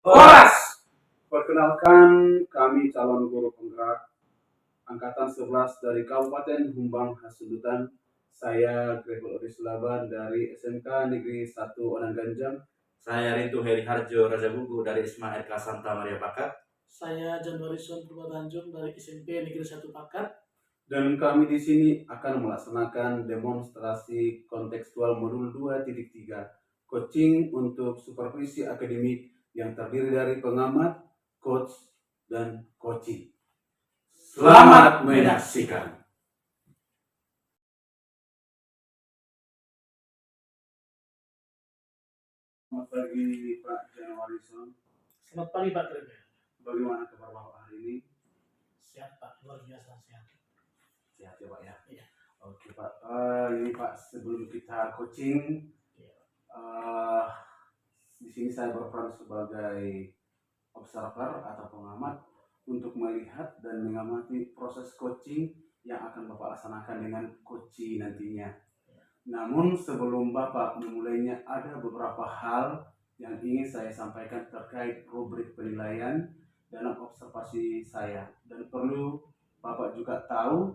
Horas! Perkenalkan, kami calon guru penggerak Angkatan 11 dari Kabupaten Humbang Hasundutan. Saya Gregor Orislaban dari SMK Negeri 1 Onangganjang. Saya Rintu Heri Harjo Raja Bugu dari SMA RK Santa Maria Pakat. Saya John Morrison Purwatanjung dari SMP Negeri 1 Pakat. Dan kami di sini akan melaksanakan demonstrasi kontekstual modul 2.3, coaching untuk supervisi akademik yang terdiri dari pengamat, coach, dan coaching. Selamat menyaksikan. Selamat pagi Pak Januarison. Selamat pagi Pak Gregor. Bagaimana kabar Bapak hari ini? Sehat Pak, luar biasa sehat. Sehat ya Pak ya? Iya. Oke Pak, ini Pak sebelum kita coaching, di sini saya berperan sebagai observer atau pengamat untuk melihat dan mengamati proses coaching yang akan Bapak laksanakan dengan coaching nantinya. Namun sebelum Bapak memulainya, ada beberapa hal yang ingin saya sampaikan terkait rubrik penilaian dalam observasi saya. Dan perlu Bapak juga tahu,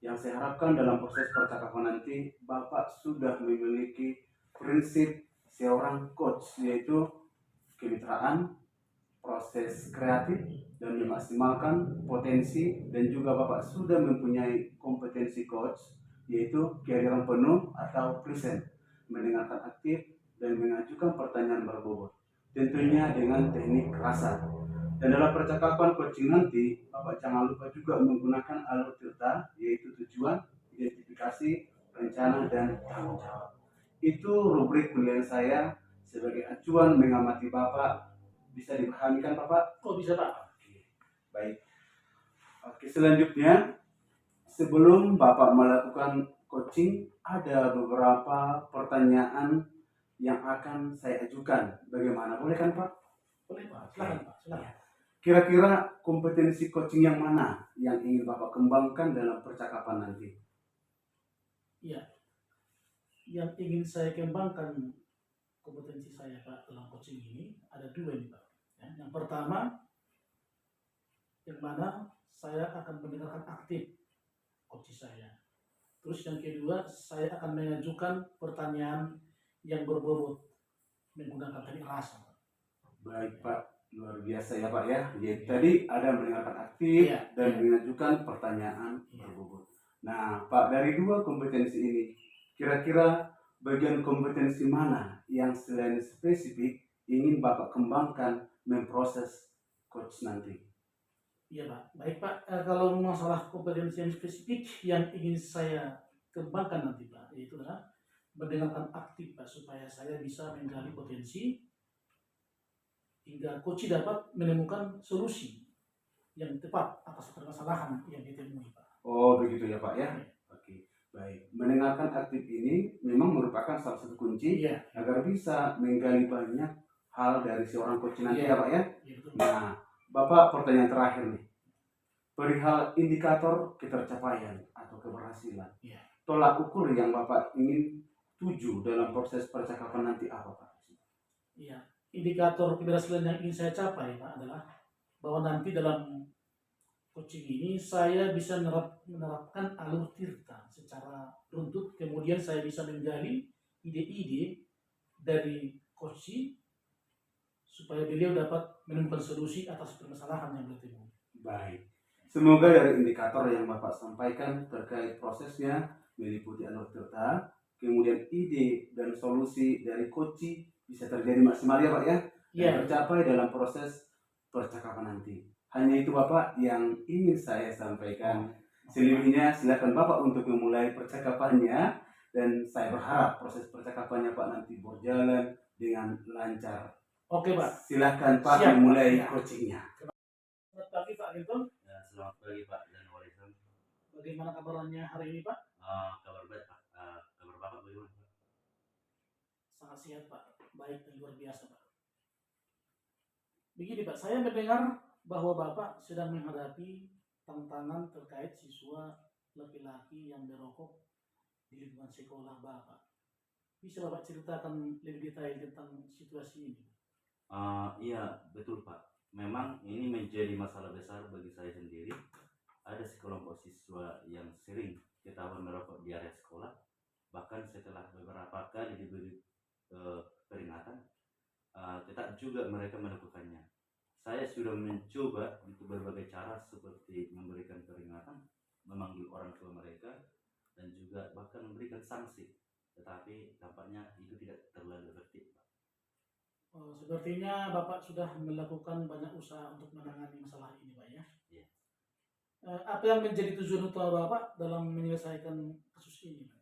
yang saya harapkan dalam proses percakapan nanti, Bapak sudah memiliki prinsip seorang coach, yaitu kemitraan, proses kreatif, dan memaksimalkan potensi, dan juga Bapak sudah mempunyai kompetensi coach, yaitu kehadiran penuh atau present, mendengarkan aktif, dan mengajukan pertanyaan berbobot, tentunya dengan teknik rasa. Dan dalam percakapan coaching nanti, Bapak jangan lupa juga menggunakan alur tirta, yaitu tujuan, identifikasi, rencana, dan tanggung jawab. Itu rubrik penilaian saya sebagai acuan mengamati Bapak. Bisa dipahami kan Bapak? Oh bisa Pak. Oke, baik. Oke, selanjutnya sebelum Bapak melakukan coaching, ada beberapa pertanyaan yang akan saya ajukan. Bagaimana? Boleh kan Pak? Boleh Pak, silakan Pak, silakan. Kira-kira kompetensi coaching yang mana yang ingin Bapak kembangkan dalam percakapan nanti? Iya, yang ingin saya kembangkan kompetensi saya Pak dalam coaching ini ada dua nih Pak. Ya, yang pertama, yang mana saya akan mendengarkan aktif coach saya. Terus yang kedua, saya akan mengajukan pertanyaan yang berbobot menggunakan teknik rasa. Baik Pak, luar biasa ya Pak ya. Jadi tadi ada mendengarkan aktif dan mengajukan pertanyaan berbobot. Nah Pak, dari dua kompetensi ini, kira-kira bagian kompetensi mana yang selain spesifik ingin Bapak kembangkan memproses coach nanti? Iya Pak, baik Pak. Kalau masalah kompetensi yang spesifik yang ingin saya kembangkan nanti Pak, yaitu adalah mendengarkan aktif Pak, supaya saya bisa menggali potensi hingga coach dapat menemukan solusi yang tepat atas permasalahan yang ditemui Pak. Oh begitu ya Pak ya. Oke, baik. Mendengarkan aktif ini memang merupakan salah satu kunci agar bisa menggali banyak hal dari seorang coach nanti ya Pak ya. Nah Bapak, pertanyaan terakhir nih, perihal indikator ketercapaian atau keberhasilan. Tolak ukur yang Bapak ingin tuju dalam proses percakapan nanti apa Pak? Iya, indikator keberhasilan yang ingin saya capai Pak adalah bahwa nanti dalam coaching ini saya bisa menerapkan alur tirta secara runtut, kemudian saya bisa menggali ide-ide dari coach supaya beliau dapat menemukan solusi atas permasalahan yang bertemu. Baik, semoga dari indikator yang Bapak sampaikan terkait prosesnya meliputi alur tirta, kemudian ide dan solusi dari coach bisa terjadi maksimal ya Pak ya, dan tercapai dalam proses percakapan nanti. Hanya itu Bapak yang ingin saya sampaikan. Selebihnya silakan Bapak untuk memulai percakapannya, dan saya berharap proses percakapannya Pak nanti berjalan dengan lancar. Oke Pak. Silakan Pak memulai coachingnya. Selamat pagi Pak Linton. Ya, selamat pagi Pak Januarison. Bagaimana kabarnya hari ini Pak? Kabar baik Pak. Kabar Bapak bagaimana Pak? Sangat sehat Pak, baik dan luar biasa Pak. Begini Pak, saya mendengar bahwa Bapak sedang menghadapi tantangan terkait siswa laki-laki yang merokok di lingkungan sekolah Bapak. Bisa Bapak ceritakan lebih detail tentang situasi ini? Iya, betul Pak. Memang ini menjadi masalah besar bagi saya sendiri. Ada sekelompok siswa yang sering ketahuan merokok di area sekolah, bahkan setelah beberapa kali diberi peringatan, tetap juga mereka melakukannya. Saya sudah mencoba untuk berbagai cara seperti memberikan peringatan, memanggil orang tua mereka, dan juga bahkan memberikan sanksi. Tetapi tampaknya itu tidak terlalu efektif, Pak. Sepertinya Bapak sudah melakukan banyak usaha untuk menangani masalah ini, Pak ya. Iya. Apa yang menjadi tujuan utama Bapak dalam menyelesaikan kasus ini, Pak?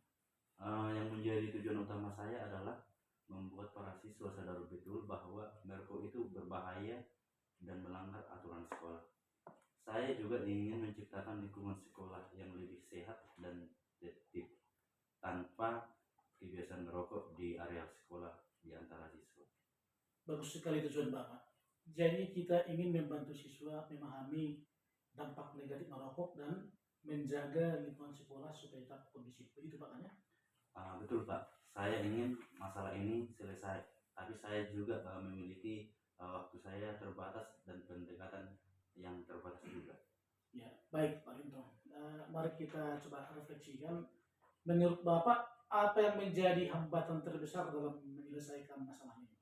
Yang menjadi tujuan utama saya adalah membuat para siswa sadar betul bahwa merokok itu berbahaya dan melanggar aturan sekolah. Saya juga ingin menciptakan lingkungan sekolah yang lebih sehat dan tertib tanpa kebiasaan merokok di area sekolah di antara siswa. Bagus sekali tujuan Bapak. Jadi kita ingin membantu siswa memahami dampak negatif merokok dan menjaga lingkungan sekolah supaya tetap kondusif. Begitu Pak kan ya? Betul Pak, saya ingin masalah ini selesai, tapi saya juga memiliki waktu saya terbatas dan pendekatan yang terbatas juga. Ya, baik Pak Linto. Mari kita coba refleksikan. Menurut Bapak, apa yang menjadi hambatan terbesar dalam menyelesaikan masalah ini?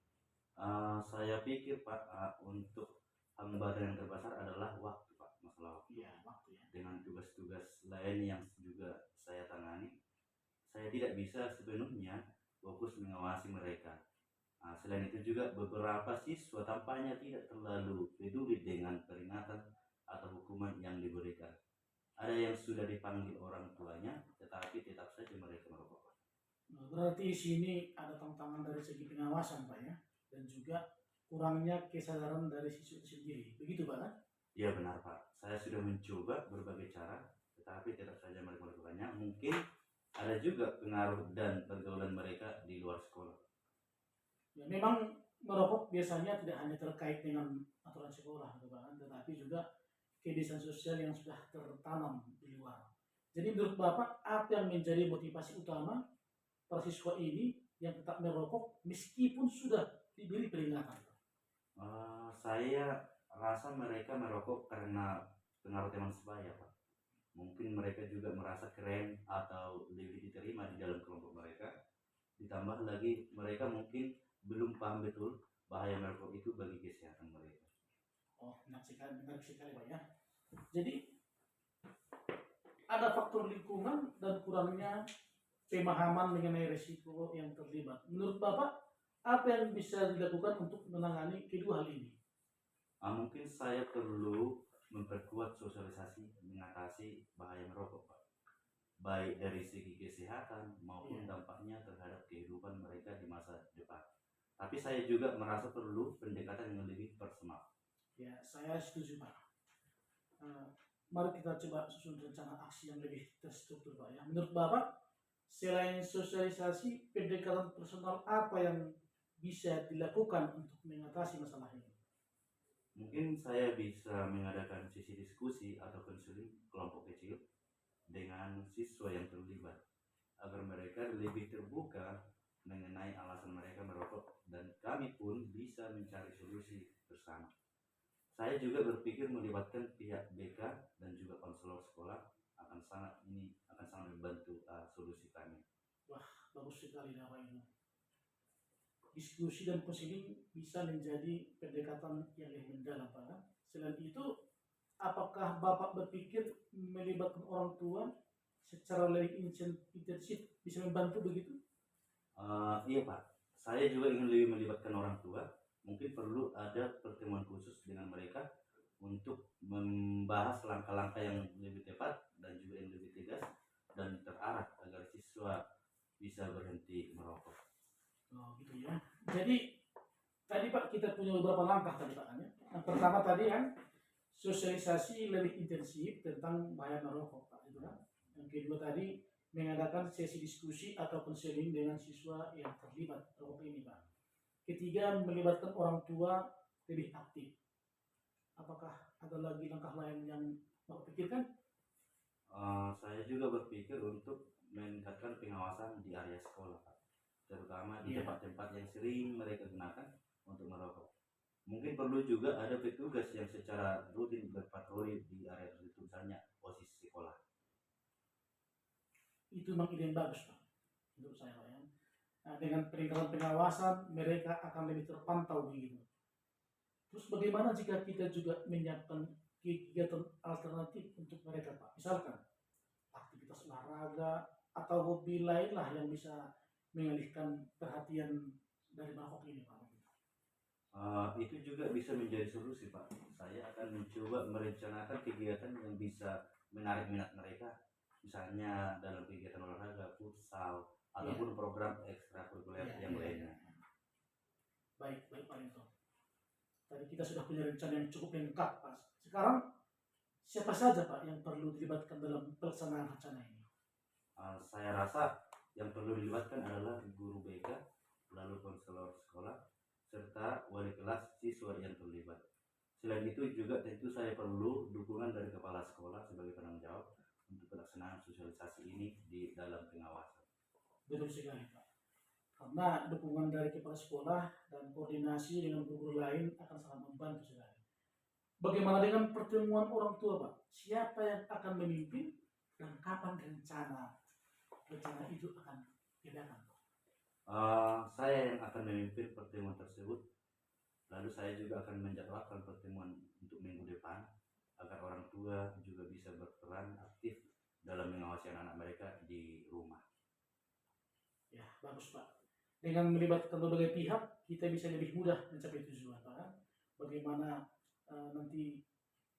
Saya pikir Pak, untuk hambatan yang terbesar adalah waktu Pak, masalah waktu. Iya, waktu ya. Dengan tugas-tugas lain yang juga saya tangani, saya tidak bisa sepenuhnya fokus mengawasi mereka. Selain itu juga beberapa siswa tampaknya tidak terlalu peduli dengan peringatan atau hukuman yang diberikan. Ada yang sudah dipanggil orang tuanya, tetapi tetap saja mereka merokok. Berarti di sini ada tantangan dari segi pengawasan Pak ya, dan juga kurangnya kesadaran dari siswa itu sendiri. Begitu Pak kan? Ya benar Pak, saya sudah mencoba berbagai cara, tetapi tetap saja mereka melakukannya. Mungkin ada juga pengaruh dan pergaulan mereka di luar sekolah. Ya, memang merokok biasanya tidak hanya terkait dengan aturan sekolah, gitu, Pak, kan, tetapi juga kebiasaan sosial yang sudah tertanam di luar. Jadi menurut Bapak, apa yang menjadi motivasi utama para siswa ini yang tetap merokok meskipun sudah diberi peringatan? Saya rasa mereka merokok karena pengaruh teman sebaya Pak. Mungkin mereka juga merasa keren atau lebih diterima di dalam kelompok mereka. Ditambah lagi mereka mungkin belum paham betul bahaya merokok itu bagi kesehatan mereka. Oh, menarik sekali Pak ya. Jadi ada faktor lingkungan dan kurangnya pemahaman mengenai resiko yang terlibat. Menurut Bapak, apa yang bisa dilakukan untuk menangani kedua hal ini? Mungkin saya perlu memperkuat sosialisasi mengatasi bahaya merokok Pak. Baik dari segi kesehatan maupun dampaknya terhadap kehidupan mereka di masa depan. Tapi saya juga merasa perlu pendekatan yang lebih personal. Ya, saya setuju Pak. Mari kita coba susun rencana aksi yang lebih terstruktur Pak ya. Menurut Bapak, selain sosialisasi, pendekatan personal apa yang bisa dilakukan untuk mengatasi masalah ini? Mungkin saya bisa mengadakan sesi diskusi atau konseling kelompok kecil dengan siswa yang terlibat agar mereka lebih terbuka mengenai alasan mereka merokok dan kami pun bisa mencari solusi bersama. Saya juga berpikir melibatkan pihak BK dan juga konselor sekolah akan sangat membantu solusi kami. Wah, bagus sekali Bapak ini. Diskusi dan konseling bisa menjadi pendekatan yang lebih mendalam Pak. Selain itu, apakah Bapak berpikir melibatkan orang tua secara lebih intensif bisa membantu begitu? Iya Pak, saya juga ingin lebih melibatkan orang tua. Mungkin perlu ada pertemuan khusus dengan mereka untuk membahas langkah-langkah yang lebih tepat dan juga yang lebih tegas dan terarah agar siswa bisa berhenti merokok. Oh gitu ya. Jadi tadi Pak kita punya beberapa langkah tadi Pak kan ya. Yang pertama tadi kan sosialisasi lebih intensif tentang bahaya merokok Pak itu kan. Yang kedua tadi mengadakan sesi diskusi atau konseling dengan siswa yang terlibat merokok ini Pak. Ketiga melibatkan orang tua lebih aktif. Apakah ada lagi langkah lain yang Bapak pikirkan? Saya juga berpikir untuk meningkatkan pengawasan di area sekolah Pak, terutama di tempat-tempat yang sering mereka gunakan untuk merokok. Mungkin perlu juga ada petugas yang secara rutin berpatroli di area tertentu, misalnya OSIS sekolah. Itu memang ide yang bagus Pak, menurut saya Pak ya. Nah, dengan peningkatan pengawasan mereka akan lebih terpantau begitu. Terus bagaimana jika kita juga menyiapkan kegiatan alternatif untuk mereka Pak? Misalkan aktivitas olahraga atau hobi lain lah yang bisa mengalihkan perhatian dari mangkok ini Pak. Itu juga bisa menjadi solusi Pak. Saya akan mencoba merencanakan kegiatan yang bisa menarik minat mereka, misalnya dalam kegiatan olahraga, futsal, Iya, ataupun program ekstrakurikuler iya, yang iya, iya. lainnya. Baik, baik Pak Rinto. Tadi kita sudah punya rencana yang cukup lengkap Pak. Sekarang siapa saja Pak yang perlu dilibatkan dalam pelaksanaan rencana ini? Saya rasa yang perlu dilibatkan adalah guru BK, lalu konselor sekolah, serta wali kelas siswa yang terlibat. Selain itu juga tentu saya perlu dukungan dari kepala sekolah sebagai penanggung jawab untuk pelaksanaan sosialisasi ini di dalam pengawasan. Betul sekali Pak. Karena dukungan dari kepala sekolah dan koordinasi dengan guru lain akan sangat membantu sekali. Bagaimana dengan pertemuan orang tua Pak? Siapa yang akan memimpin dan kapan rencana itu akan diadakan Pak? Saya yang akan memimpin pertemuan tersebut, lalu saya juga akan menjadwalkan pertemuan untuk minggu depan agar orang tua juga bisa berperan aktif dalam mengawasi anak-anak mereka di rumah. Ya, bagus Pak. Dengan melibatkan berbagai pihak, kita bisa lebih mudah mencapai tujuan Pak. Bagaimana nanti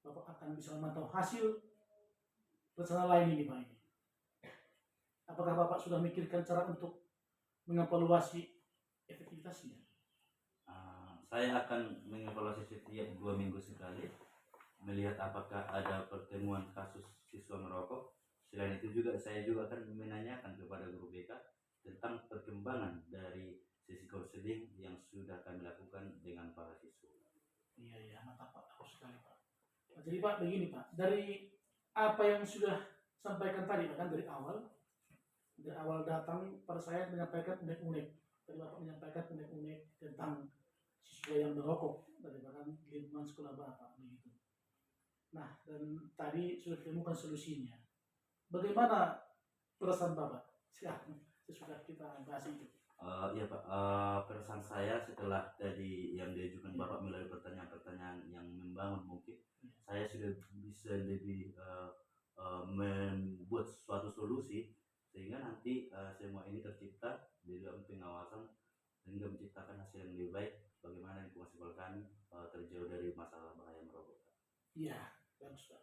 Bapak akan bisa memantau hasil rencana lain ini Pak ini. Apakah Bapak sudah memikirkan cara untuk mengevaluasi efektivitasnya? Saya akan mengevaluasi setiap 2 minggu sekali, melihat apakah ada pertemuan kasus siswa merokok. Selain itu juga saya juga akan menanyakan kepada guru BK tentang perkembangan dari sisi konseling yang sudah kami lakukan dengan para siswa. Iya, iya, mantap Pak. Bagus sekali Pak. Nah, jadi Pak, begini Pak, dari apa yang sudah sampaikan tadi Pak, kan dari awal datang pada saya menyampaikan unek-unek. Tadi Bapak menyampaikan unek-unek tentang siswa yang merokok dari bahkan di lingkungan sekolah Bapak begitu. Nah, dan tadi sudah ditemukan solusinya. Bagaimana perasaan Bapak? Sekarang sesudah kita bahas itu. Ya Pak, pesan saya setelah tadi yang diajukan Bapak melalui pertanyaan-pertanyaan yang membangun mungkin, saya sudah bisa lebih membuat suatu solusi sehingga nanti semua ini tercipta di dalam pengawasan sehingga menciptakan hasil yang lebih baik bagaimana lingkungan sekolah kami terjauh dari masalah bahaya merokok. Iya, bagus Pak.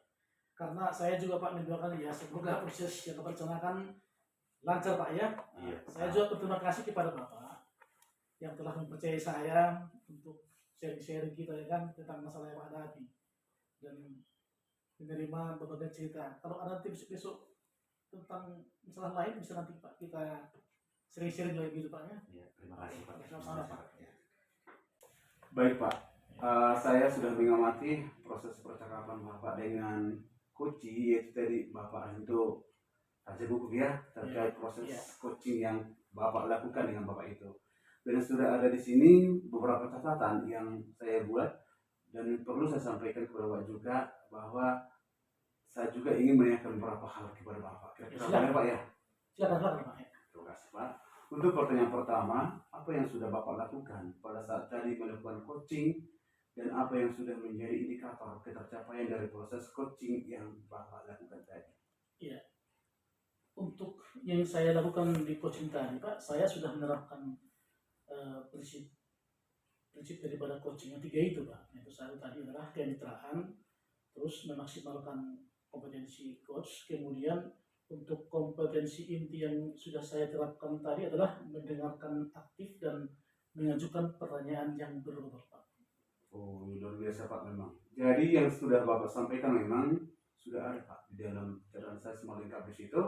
Karena saya juga Pak mendoakan ya semoga proses yang Bapak rencanakan lancar Pak ya. Iya. Saya juga berterima kasih kepada Bapak yang telah mempercayai saya untuk sharing-sharing kita ya kan tentang masalah yang hadapi dan menerima berbagai cerita. Kalau ada nanti besok-besok tentang masalah lain bisa nanti Pak kita sering-sering lagi gitu Pak ya. Iya, terima kasih Pak. Sama-sama Pak. Baik Pak, saya sudah mengamati proses percakapan Bapak dengan Koci, yaitu tadi Bapak itu Raja Buku ya, terkait proses coaching yang Bapak lakukan dengan Bapak itu. Dan sudah ada di sini beberapa catatan yang saya buat dan perlu saya sampaikan kepada Bapak juga bahwa saya juga ingin menanyakan beberapa hal kepada Bapak. Kira-kira boleh Pak ya? Silakan Pak. Terima kasih Pak. Untuk pertanyaan pertama, apa yang sudah Bapak lakukan pada saat tadi melakukan coaching dan apa yang sudah menjadi indikator ketercapaian dari proses coaching yang Bapak lakukan tadi? Iya. Untuk yang saya lakukan di coaching tadi Pak, saya sudah menerapkan prinsip daripada coaching yang 3 itu Pak. Yang satu tadi adalah kemitraan, terus memaksimalkan kompetensi coach, kemudian untuk kompetensi inti yang sudah saya terapkan tadi adalah mendengarkan aktif dan mengajukan pertanyaan yang berbobot Pak. Oh, luar biasa Pak memang. Jadi yang sudah Bapak sampaikan memang sudah ada Pak di dalam catatan saya semua lengkap di situ.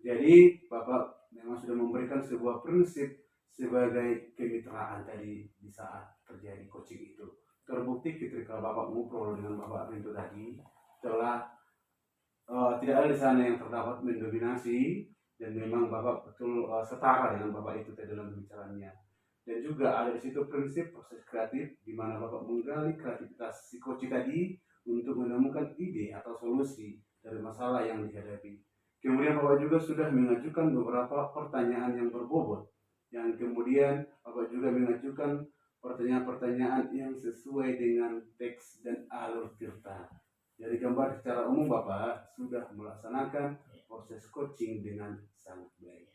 Jadi Bapak memang sudah memberikan sebuah prinsip sebagai kemitraan tadi di saat terjadi coaching itu. Terbukti ketika Bapak ngobrol dengan Bapak Rinto tadi telah tidak ada di sana yang terdapat mendominasi dan memang Bapak betul setara dengan Bapak itu tadi dalam pembicaraannya. dan juga ada di situ prinsip proses kreatif di mana Bapak menggali kreativitas si coach tadi untuk menemukan ide atau solusi dari masalah yang dihadapi. Kemudian Bapak juga sudah mengajukan beberapa pertanyaan yang berbobot, yang kemudian Bapak juga mengajukan pertanyaan-pertanyaan yang sesuai dengan teks dan alur cerita. Dari gambar secara umum Bapak sudah melaksanakan proses coaching dengan sangat baik.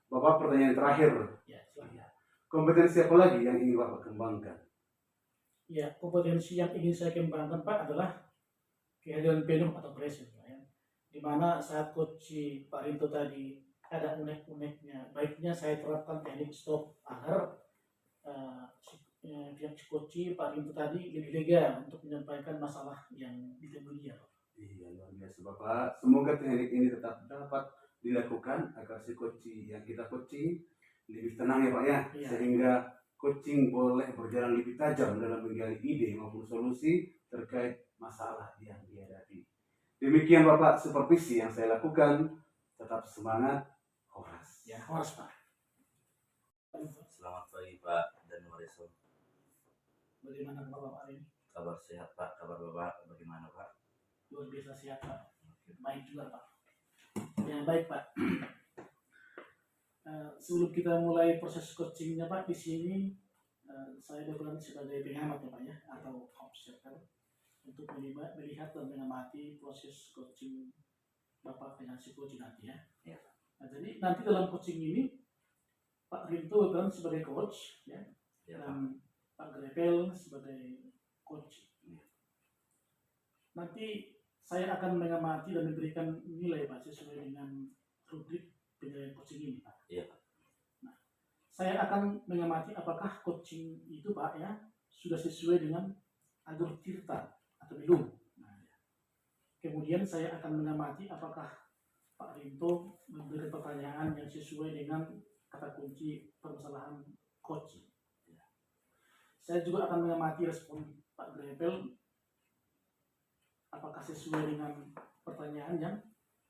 Bapak, pertanyaan terakhir. Ya, silakan. Kompetensi apa lagi yang ingin Bapak kembangkan? Ya, kompetensi yang ingin saya kembangkan Pak adalah kehadiran penuh atau present, Pak, ya. Dimana saat coach Pak Rinto tadi ada unek-uneknya, baiknya saya terapkan teknik stop agar pihak coach Pak Rinto tadi lebih lega untuk menyampaikan masalah yang ditemui dia, Pak. Iya, luar biasa Bapak. Semoga teknik ini tetap dapat dilakukan agar si coaching yang kita coaching lebih tenang ya Pak ya, Iya. sehingga coaching boleh berjalan lebih tajam dalam menggali ide maupun solusi terkait masalah yang dihadapi. Demikian Bapak supervisi yang saya lakukan. Tetap semangat, Horas. Ya, harus Pak. Selamat pagi Pak dan Wariso. Bagaimana Bapak hari ini? Kabar sehat Pak, kabar Bapak bagaimana Pak? Luar biasa sehat Pak. Baik juga Pak. Ya baik Pak. Sebelum kita mulai proses coachingnya Pak, di sini saya berperan sebagai pengamat ya Pak ya, atau observer untuk melihat dan mengamati proses coaching Bapak dengan si coaching nanti ya. Ya. Nah, jadi nanti dalam coaching ini Pak Rinto berperan sebagai coach ya, Ya Pak. dan Pak Grepel sebagai coach. Ya. Nanti saya akan mengamati dan memberikan nilai Pak sesuai dengan rubrik penilaian coaching ini Pak. Iya. Nah, saya akan mengamati apakah coaching itu Pak ya sudah sesuai dengan alur cerita atau belum. Nah, ya. Kemudian saya akan mengamati apakah Pak Rinto memberi pertanyaan yang sesuai dengan kata kunci permasalahan coaching. Ya. Saya juga akan mengamati respon Pak Grepel apakah sesuai dengan pertanyaan yang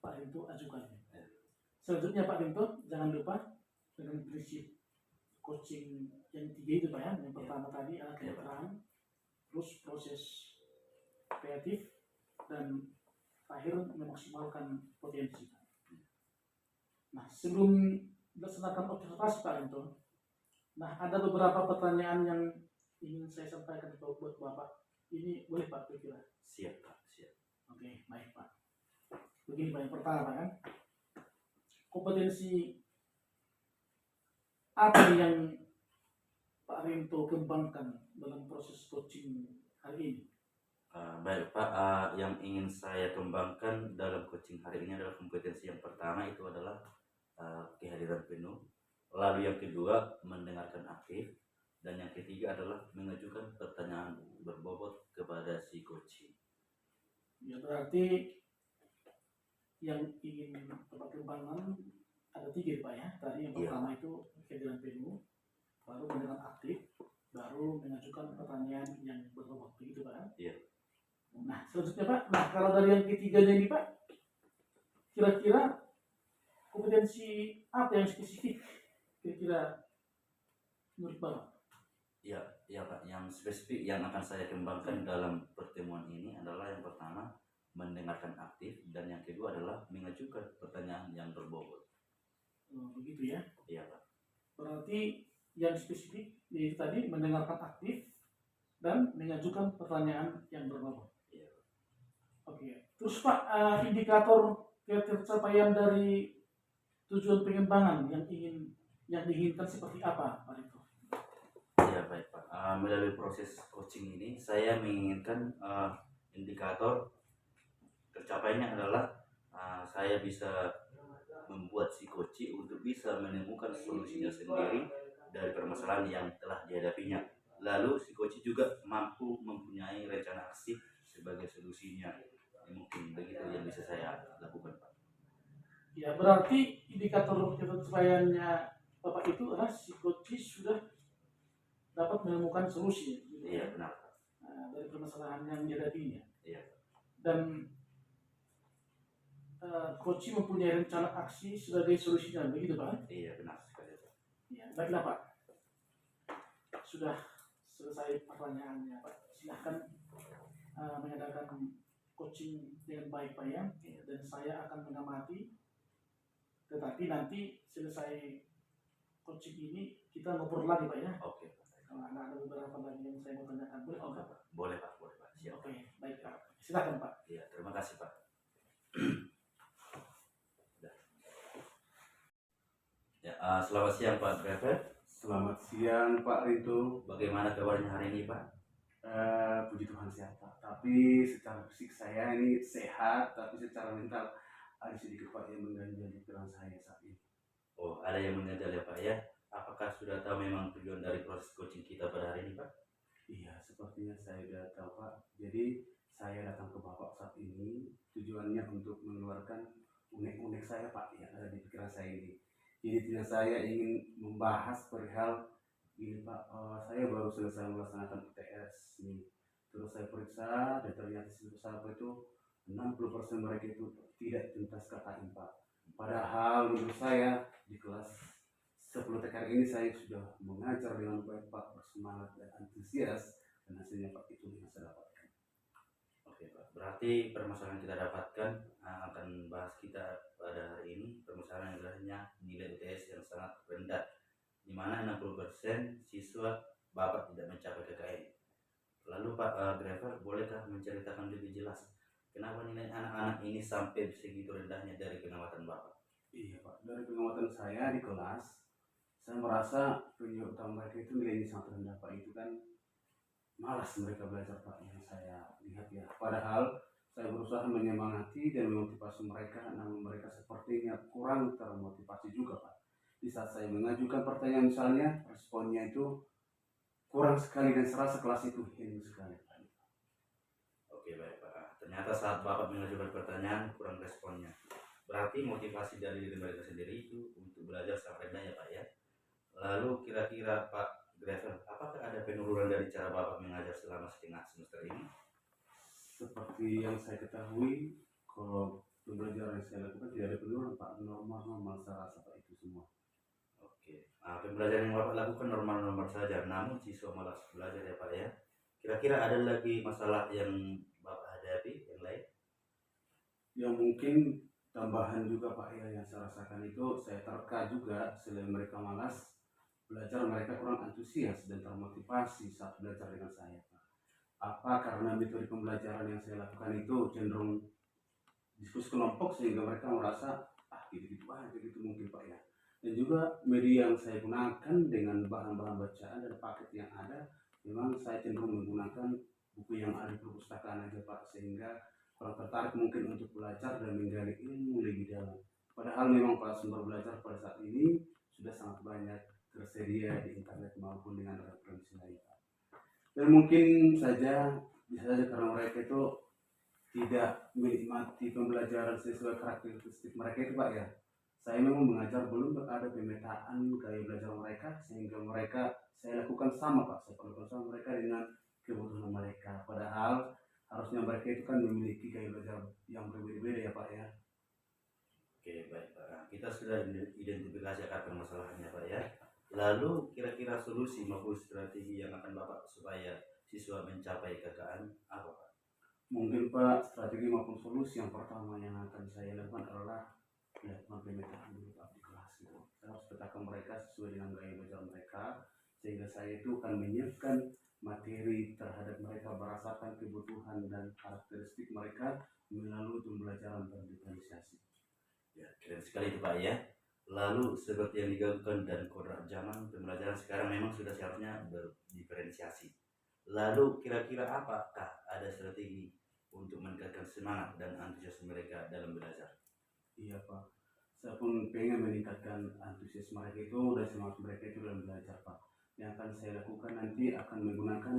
Pak Rinto ajukan. Selanjutnya Pak Rinto jangan lupa dengan prinsip coaching yang tiga itu Pak ya. Yang pertama tadi adalah keterangan, terus proses kreatif, dan terakhir memaksimalkan potensi. Nah sebelum melaksanakan observasi Pak Rinto, nah ada beberapa pertanyaan yang ingin saya sampaikan buat Bapak. Ini boleh Pak kira-kira? Siap Pak, siap. Oke, baik Pak. Begini Pak, yang pertama kan, kompetensi apa yang Pak Rinto kembangkan dalam proses coaching hari ini? Baik Pak, yang ingin saya kembangkan dalam coaching hari ini adalah kompetensi yang pertama itu adalah kehadiran penuh. Lalu yang kedua mendengarkan aktif, dan yang ketiga adalah mengajukan pertanyaan berbobot kepada si coaching. Ya berarti yang ingin Bapak kembangkan ada tiga Pak ya. Tadi yang Iya. pertama itu kehadiran penuh, baru mendengar aktif, baru mengajukan pertanyaan yang berbobot, begitu Pak? Iya. Nah selanjutnya Pak, nah kalau dari yang ketiganya ini Pak, kira-kira kompetensi apa yang spesifik kira-kira menurut Bapak? Ya Pak, yang spesifik yang akan saya kembangkan dalam pertemuan ini adalah yang pertama mendengarkan aktif, dan yang kedua adalah mengajukan pertanyaan yang berbobot. Begitu ya? Iya Pak. Berarti yang spesifik yaitu tadi mendengarkan aktif dan mengajukan pertanyaan yang berbobot. Iya. Oke. Terus Pak, indikator tercapaian dari tujuan pengembangan yang diinginkan seperti apa Pak Rinto? Ya baik Pak. Melalui proses coaching ini saya menginginkan indikator tercapainya adalah saya bisa membuat si coach untuk bisa menemukan solusinya sendiri dari permasalahan yang telah dihadapinya. Lalu si coach juga mampu mempunyai rencana aksi sebagai solusinya. Mungkin begitu yang bisa saya lakukan Pak. Ya berarti indikator tercapaiannya Bapak itu adalah si coach sudah dapat menemukan solusi. Gitu. Iya benar Pak. Dari permasalahan yang dihadapinya. Iya. Dan coach mempunyai rencana aksi sebagai solusinya, begitu Pak? Iya benar sekali Pak. Ya, baiklah Pak. sudah selesai pertanyaannya Pak. Silahkan mengadakan coaching dengan baik Pak ya. Dan saya akan mengamati. Tetapi nanti selesai coaching ini kita ngobrol lagi Pak ya. Oke, Pak. Karena ada beberapa lagi yang saya mau tanyakan. Boleh Oke, Pak? Pak. Boleh, Pak. Boleh, Pak. Siap. Oke, baik Pak. Silakan Pak. Iya, terima kasih, Pak. Ya, selamat siang Pak Driver. Selamat siang Pak Rinto. Bagaimana kabarnya hari ini, Pak? Puji Tuhan sehat Pak. Tapi secara fisik saya ini sehat, tapi secara mental ada sedikit Pak yang mengganjal di pikiran saya saat ini. Oh, ada yang mengganjal ya, Pak ya? Apakah sudah tahu memang tujuan dari proses coaching kita pada hari ini, Pak? Iya, sepertinya saya sudah tahu Pak. Jadi saya datang ke Bapak saat ini tujuannya untuk mengeluarkan unek-unek saya Pak yang ada di pikiran saya ini. Jadi tidak saya ingin membahas perihal ini Pak, saya baru selesai melaksanakan UTS ini. Terus saya periksa dan ternyata siswa itu 60% mereka itu tidak tuntas KKN Pak. Padahal menurut saya di kelas 10 TKR ini saya sudah mengajar dengan baik Pak, bersemangat dan antusias, dan hasilnya Pak itu yang saya dapatkan. Oke, Pak. Berarti permasalahan kita dapatkan akan bahas kita pada hari ini. Permasalahan yang adalah nilai UTS yang sangat rendah, di mana 60% siswa Bapak tidak mencapai KKN. Lalu Pak Driver, bolehkah menceritakan lebih jelas kenapa nilai anak-anak ini sampai segitu rendahnya dari pengamatan Bapak? Iya Pak, dari pengamatan saya di kelas, saya merasa penyebab utama mereka itu nilainya sangat rendah Pak. Itu kan malas mereka belajar Pak, yang saya lihat ya. Padahal saya berusaha menyemangati dan memotivasi mereka, namun mereka sepertinya kurang termotivasi juga Pak. Di saat saya mengajukan pertanyaan misalnya, responnya itu kurang sekali dan serasa kelas itu hening sekali Pak. Oke, baik Pak. Ternyata saat Bapak mengajukan pertanyaan kurang responnya. Berarti motivasi dari diri mereka sendiri itu untuk belajar sangat rendah ya Pak ya. Lalu kira-kira Pak Driver, apakah ada penurunan dari cara Bapak mengajar selama setengah semester ini? Seperti yang saya ketahui, kalau pembelajaran yang saya lakukan tidak ada penurunan Pak, normal-normal saya rasa Pak itu semua. Oke, pembelajaran yang Bapak lakukan normal-normal saja, namun siswa malas belajar ya Pak ya. Kira-kira ada lagi masalah yang Bapak hadapi yang lain? Yang mungkin tambahan juga Pak ya yang saya rasakan itu, saya terka juga selain mereka malas belajar, mereka kurang antusias dan termotivasi saat belajar dengan saya Pak. Apa karena metode pembelajaran yang saya lakukan itu cenderung diskusi kelompok sehingga mereka merasa gitu-gitu aja gitu mungkin Pak ya. Dan juga media yang saya gunakan dengan bahan-bahan bacaan dan paket yang ada, memang saya cenderung menggunakan buku yang ada di perpustakaan aja Pak, sehingga kurang tertarik mungkin untuk belajar dan menggali ilmu lebih dalam. Padahal memang Pak, sumber belajar pada saat ini sudah sangat banyak tersedia di internet maupun dengan referensi lain Pak. Dan mungkin saja bisa saja karena mereka itu tidak menikmati pembelajaran sesuai karakteristik mereka itu Pak ya. Saya memang mengajar belum ada pemetaan gaya belajar mereka, sehingga mereka saya lakukan sama Pak, saya lakukan sama mereka dengan kebutuhan mereka. Padahal harusnya mereka itu kan memiliki gaya belajar yang berbeda-beda ya Pak ya. Oke, baik Pak. Kita sudah identifikasi akar permasalahannya Pak ya. Lalu kira-kira solusi maupun strategi yang akan Bapak supaya siswa mencapai KKN apa Pak? Mungkin Pak, strategi maupun solusi yang pertama yang akan saya lakukan adalah melakukan pemetaan dulu Pak di kelas gitu. Saya harus petakan mereka sesuai dengan gaya belajar mereka, sehingga saya itu akan menyiapkan materi terhadap mereka berdasarkan kebutuhan dan karakteristik mereka melalui pembelajaran berdiferensiasi. Ya, keren sekali itu Pak ya. Lalu seperti yang digaungkan dan kodrat zaman, pembelajaran sekarang memang sudah seharusnya berdiferensiasi. Lalu kira-kira apakah ada strategi untuk meningkatkan semangat dan antusias mereka dalam belajar? Iya Pak, saya pun pengen meningkatkan antusias mereka itu dan semangat mereka itu dalam belajar Pak. Yang akan saya lakukan nanti akan menggunakan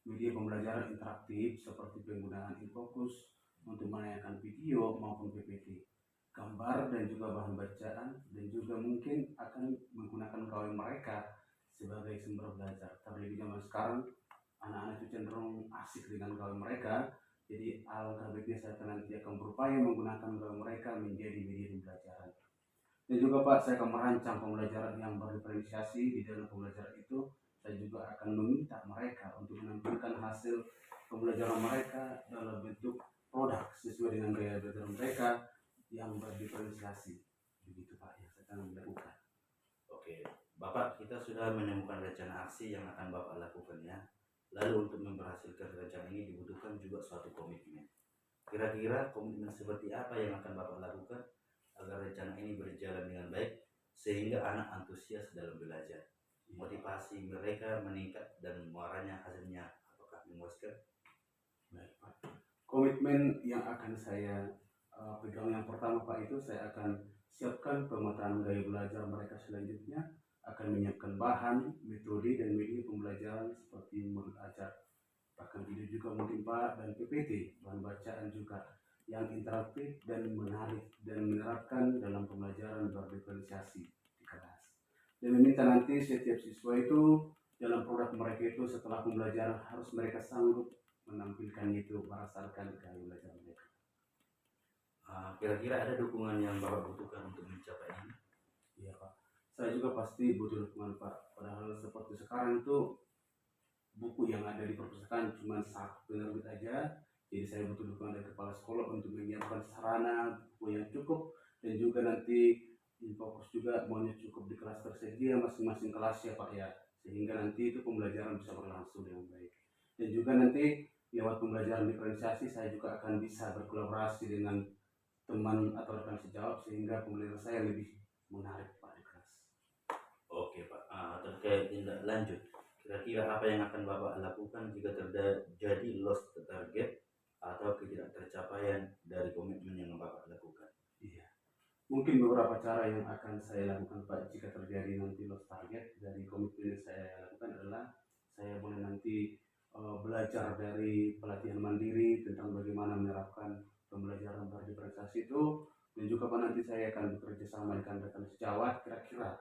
media pembelajaran interaktif seperti penggunaan infocus untuk menanyakan video maupun PPT, gambar dan juga bahan bacaan, dan juga mungkin akan menggunakan kawan mereka sebagai sumber belajar. Terlebih zaman sekarang anak-anak itu cenderung asik dengan kawan mereka, jadi alangkah baiknya saya nanti akan berupaya menggunakan kawan mereka menjadi media pembelajaran. Dan juga Pak, saya akan merancang pembelajaran yang berdiferensiasi. Di dalam pembelajaran itu saya juga akan meminta mereka untuk menampilkan hasil pembelajaran mereka dalam bentuk produk sesuai dengan gaya belajar mereka yang berdiferensiasi. Begitu Pak yang saya akan lakukan. Oke, Bapak, kita sudah menemukan rencana aksi yang akan Bapak lakukan ya. Lalu untuk memberhasilkan rencana ini dibutuhkan juga suatu komitmen. Kira-kira komitmen seperti apa yang akan Bapak lakukan agar rencana ini berjalan dengan baik sehingga anak antusias dalam belajar, motivasi mereka meningkat dan muaranya hasilnya apakah memuaskan? Baik Pak. Komitmen yang akan saya pegang yang pertama Pak itu saya akan siapkan pemetaan gaya belajar mereka selanjutnya, akan menyiapkan bahan, metode dan media pembelajaran seperti modul ajar, bahkan video juga mungkin Pak, dan PPT, bahan bacaan juga yang interaktif dan menarik dan menerapkan dalam pembelajaran berdiferensiasi di kelas. Dan meminta nanti setiap siswa itu dalam produk mereka itu setelah pembelajaran harus mereka sanggup menampilkan itu berdasarkan gaya belajar mereka. Kira-kira ada dukungan yang Bapak butuhkan untuk mencapai ini? Iya Pak, saya juga pasti butuh dukungan Pak. Padahal seperti sekarang itu buku yang ada di perpustakaan cuma satu penerbit aja, jadi saya butuh dukungan dari kepala sekolah untuk menyiapkan sarana buku yang cukup, dan juga nanti fokus juga maunya cukup di kelas tersedia masing-masing kelas ya Pak ya, sehingga nanti itu pembelajaran bisa berlangsung dengan baik. Dan juga nanti lewat pembelajaran diferensiasi saya juga akan bisa berkolaborasi dengan teman atau rekan sejawat sehingga pembelajaran saya lebih menarik Pak di kelas. Oke Pak, terkait tindak lanjut, kira-kira apa yang akan Bapak lakukan jika terjadi lost target atau ketidaktercapaian dari komitmen yang Bapak lakukan? Iya, mungkin beberapa cara yang akan saya lakukan Pak jika terjadi nanti lost target dari komitmen yang saya lakukan adalah saya boleh nanti belajar dari pelatihan mandiri tentang bagaimana menerapkan pembelajaran berdiferensiasi itu, dan juga Pak nanti saya akan bekerja sama dengan rekan sejawat kira-kira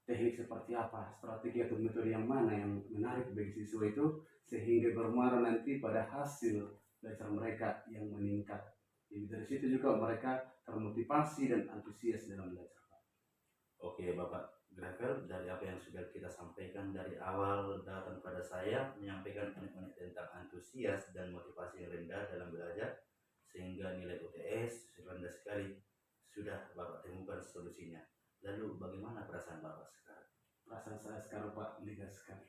teknik seperti apa, strategi atau metode yang mana yang menarik bagi siswa itu sehingga bermuara nanti pada hasil belajar mereka yang meningkat. Jadi dari situ juga mereka termotivasi dan antusias dalam belajar. Oke Bapak Gravel, dari apa yang sudah kita sampaikan dari awal datang pada saya menyampaikan unek-unek tentang antusias dan motivasi yang rendah dalam belajar sehingga nilai UTS rendah sekali, sudah Bapak temukan solusinya. Lalu bagaimana perasaan Bapak sekarang? Perasaan saya sekarang Pak lega sekali.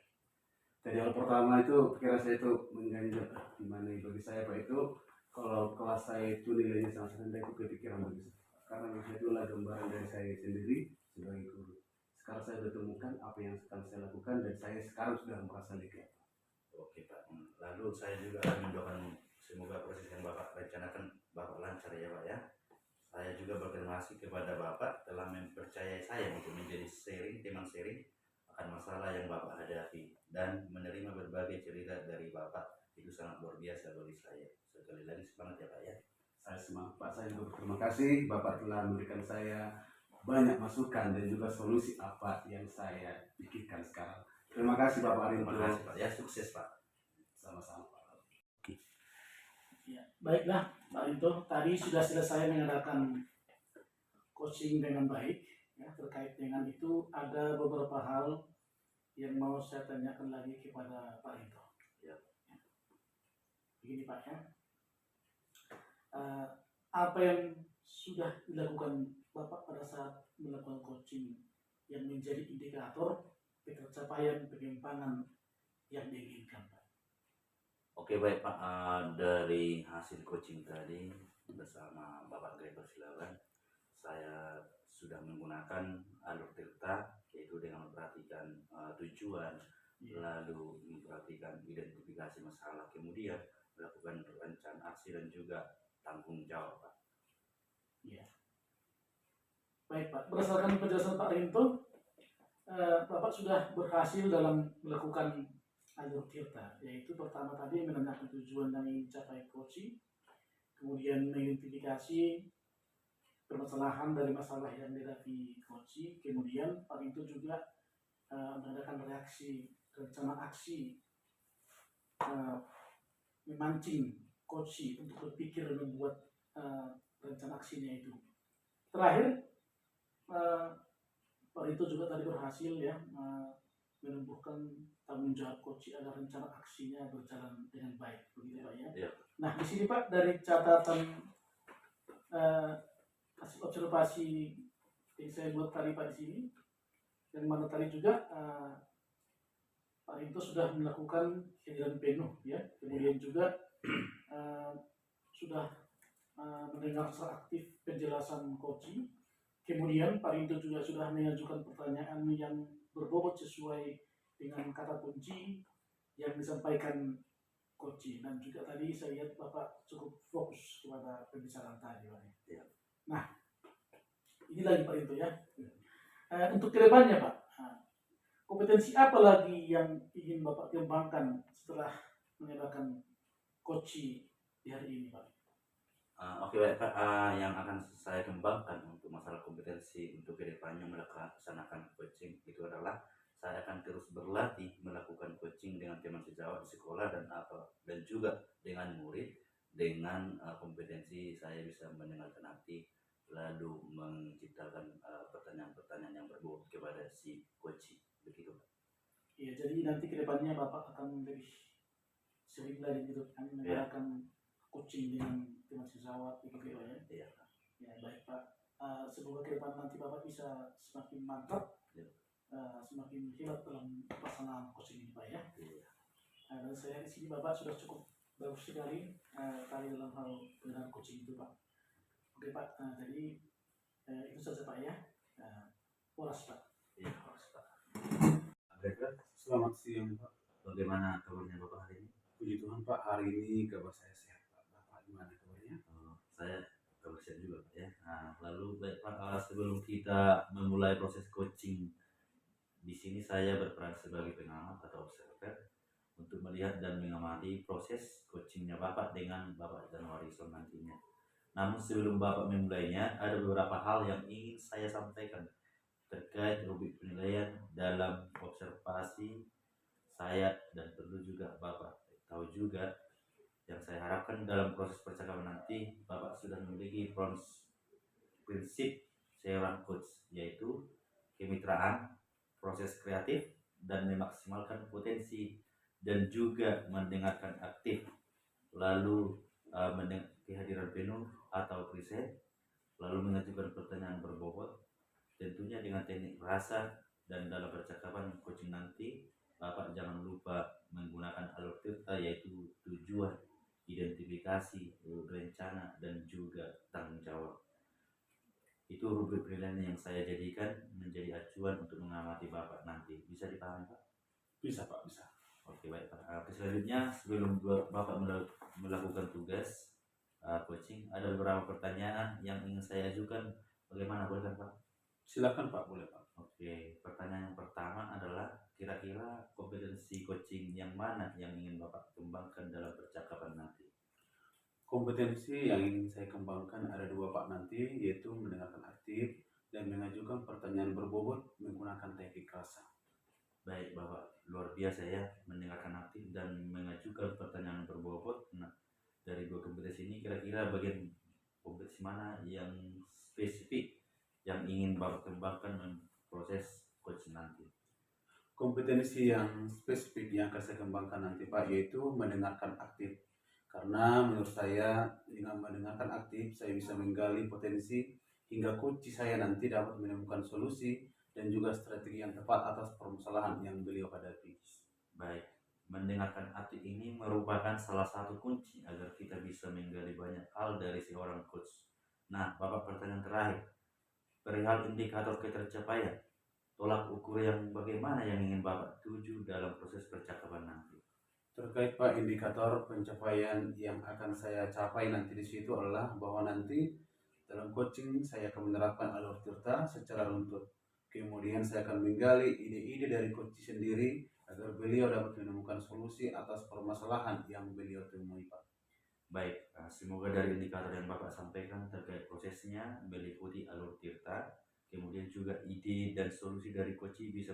Dari awal pertama itu pikiran saya itu mengganjal gimana bagi saya Pak itu kalau kelas saya itu nilainya sangat rendah itu kepikiran bagi saya, karena saya itu adalah gambaran dari saya sendiri sebagai guru. Sekarang saya sudah temukan apa yang akan saya lakukan dan saya sekarang sudah merasa lega. Oke Pak, lalu saya juga akan mendoakan semoga proses yang Bapak rencanakan Bapak lancar ya Pak ya. Saya juga berterima kasih kepada Bapak telah mempercayai saya untuk menjadi teman sharing akan masalah yang Bapak hadapi dan menerima berbagai cerita dari Bapak. Itu sangat luar biasa bagi saya. Sekali lagi semangat ya Pak ya. Saya semangat Pak, saya juga berterima kasih Bapak telah memberikan saya banyak masukan dan juga solusi apa yang saya pikirkan sekarang. Terima kasih Bapak Arinto. Terima kasih Pak ya, sukses Pak. Sama-sama Pak. Ya, baiklah Pak Rinto, tadi sudah selesai mengadakan coaching dengan baik. Ya, terkait dengan itu ada beberapa hal yang mau saya tanyakan lagi kepada Pak Rinto. Ya. Begini Pak ya, apa yang sudah dilakukan Bapak pada saat melakukan coaching yang menjadi indikator pencapaian penyimpangan yang diinginkan Pak? Oke baik Pak, dari hasil coaching tadi bersama Bapak Greber Silaban, saya sudah menggunakan alur tirta, yaitu dengan memperhatikan tujuan, lalu memperhatikan identifikasi masalah, kemudian melakukan rencana aksi dan juga tanggung jawab Pak. Ya. Baik Pak, berdasarkan penjelasan Pak Rinto, Bapak sudah berhasil dalam melakukan alur tirta, yaitu pertama tadi menanyakan tujuan yang ingin dicapai coaching, kemudian mengidentifikasi permasalahan dari masalah yang dihadapi coaching, kemudian Pak Rinto juga mengadakan reaksi rencana aksi, memancing coaching untuk berpikir dan membuat rencana aksinya itu. Terakhir, Pak Rinto juga tadi berhasil ya menumbuhkan tanggung jawab coach agar rencana aksinya berjalan dengan baik, begitu Pak ya. Iya. Nah di sini Pak dari catatan hasil observasi yang saya buat tadi Pak di sini, yang mana tadi juga Pak Rinto sudah melakukan kehadiran penuh ya, kemudian juga sudah mendengar secara aktif penjelasan coaching. Kemudian Pak Rinto juga sudah mengajukan pertanyaan yang berbobot sesuai dengan kata kunci yang disampaikan coaching, dan juga tadi saya lihat Bapak cukup fokus kepada pembicaraan tadi Pak. Ya. Nah, ini lagi Pak Rinto ya. Untuk kedepannya Pak, kompetensi apa lagi yang ingin Bapak kembangkan setelah mengadakan coaching di hari ini Pak? Oke baik Pak, yang akan saya kembangkan untuk masalah kompetensi untuk kedepannya melaksanakan coaching itu adalah saya akan terus berlatih melakukan coaching dengan teman sejawat di sekolah dan juga dengan murid, dengan kompetensi saya bisa mendengarkan hati lalu menciptakan pertanyaan-pertanyaan yang berbobot kepada si coaching, begitu Pak. Ya, jadi nanti kedepannya Bapak akan lebih sering lagi gitu kan mengadakan coaching dengan teman sejawat begitu ya. Iya. Ya baik Pak. Semoga ke depan nanti Bapak bisa semakin mantap, semakin hebat dalam pelaksanaan coaching ini Pak ya. Iya. Dan saya di sini Bapak sudah cukup bagus sekali tadi dalam hal penggunaan coaching itu Pak. Oke Pak, jadi itu saja Pak ya. Polas Pak. Iya, harus Pak. Selamat siang Pak. Bagaimana kabarnya Bapak hari ini? Puji Tuhan Pak, hari ini kabar saya sehat Pak. Bapak gimana kabarnya? Saya kabar sehat juga Pak ya. Nah, lalu baik Pak, sebelum kita memulai proses coaching, di sini saya berperan sebagai pengamat atau observer untuk melihat dan mengamati proses coachingnya Bapak dengan Bapak Januarison nantinya. Namun sebelum Bapak memulainya, ada beberapa hal yang ingin saya sampaikan terkait rubrik penilaian dalam observasi saya, dan perlu juga Bapak tahu juga yang saya harapkan dalam proses percakapan nanti Bapak sudah memiliki prinsip seorang coach, yaitu kemitraan, proses kreatif, dan memaksimalkan potensi, dan juga mendengarkan aktif, lalu kehadiran penuh atau preset, lalu mengajukan pertanyaan berbobot, tentunya dengan teknik bahasa. Dan dalam percakapan coaching nanti Bapak jangan lupa menggunakan alur TIRTA, yaitu tujuan, identifikasi, rencana, dan juga tanggung jawab. Itu rubrik penilaian yang saya jadikan menjadi acuan untuk mengamati Bapak nanti. Bisa dipahami Pak? Bisa Pak, bisa. Oke baik Pak. Selanjutnya sebelum Bapak melakukan tugas coaching, ada beberapa pertanyaan yang ingin saya ajukan. Bagaimana, boleh kan Pak? Silakan Pak, boleh Pak. Oke, pertanyaan yang pertama adalah kira-kira kompetensi coaching yang mana yang ingin Bapak kembangkan dalam percakapan nanti? Kompetensi yang ingin saya kembangkan ada dua Pak nanti, yaitu mendengarkan aktif dan mengajukan pertanyaan berbobot menggunakan teknik rasa. Baik Bapak, luar biasa ya, mendengarkan aktif dan mengajukan pertanyaan berbobot. Nah, dari dua kompetensi ini kira-kira bagian kompetensi mana yang spesifik yang ingin Bapak kembangkan proses coaching nanti? Kompetensi yang spesifik yang akan saya kembangkan nanti Pak, yaitu mendengarkan aktif. Karena menurut saya dengan mendengarkan aktif saya bisa menggali potensi hingga coach saya nanti dapat menemukan solusi dan juga strategi yang tepat atas permasalahan yang beliau hadapi. Baik, mendengarkan aktif ini merupakan salah satu kunci agar kita bisa menggali banyak hal dari seorang coach. Nah, Bapak, pertanyaan terakhir, perihal indikator ketercapaian, tolak ukur yang bagaimana yang ingin Bapak tuju dalam proses percakapan nanti? Terkait Pak, indikator pencapaian yang akan saya capai nanti di situ adalah bahwa nanti dalam coaching saya akan menerapkan alur TIRTA secara runtut. Kemudian saya akan menggali ide-ide dari coach sendiri agar beliau dapat menemukan solusi atas permasalahan yang beliau temui Pak. Baik, semoga dari indikator yang Bapak sampaikan terkait prosesnya meliputi alur TIRTA, kemudian juga ide dan solusi dari coach bisa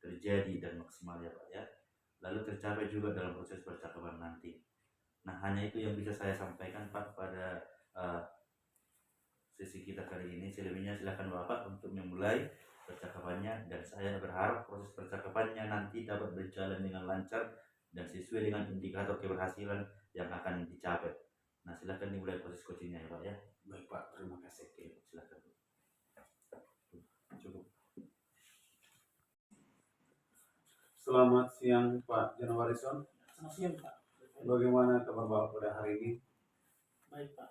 terjadi dan maksimal ya Pak ya. Lalu tercapai juga dalam proses percakapan nanti. Nah, hanya itu yang bisa saya sampaikan Pak pada sesi kita kali ini. Selebihnya silakan Bapak untuk memulai percakapannya, dan saya berharap proses percakapannya nanti dapat berjalan dengan lancar dan sesuai dengan indikator keberhasilan yang akan dicapai. Nah, silakan dimulai proses coachingnya ya Pak ya. Baik Pak, terima kasih. Oke, silakan. Cukup. Selamat siang Pak Januarison. Selamat siang Pak. Bagaimana kabar Bapak pada hari ini? Baik Pak.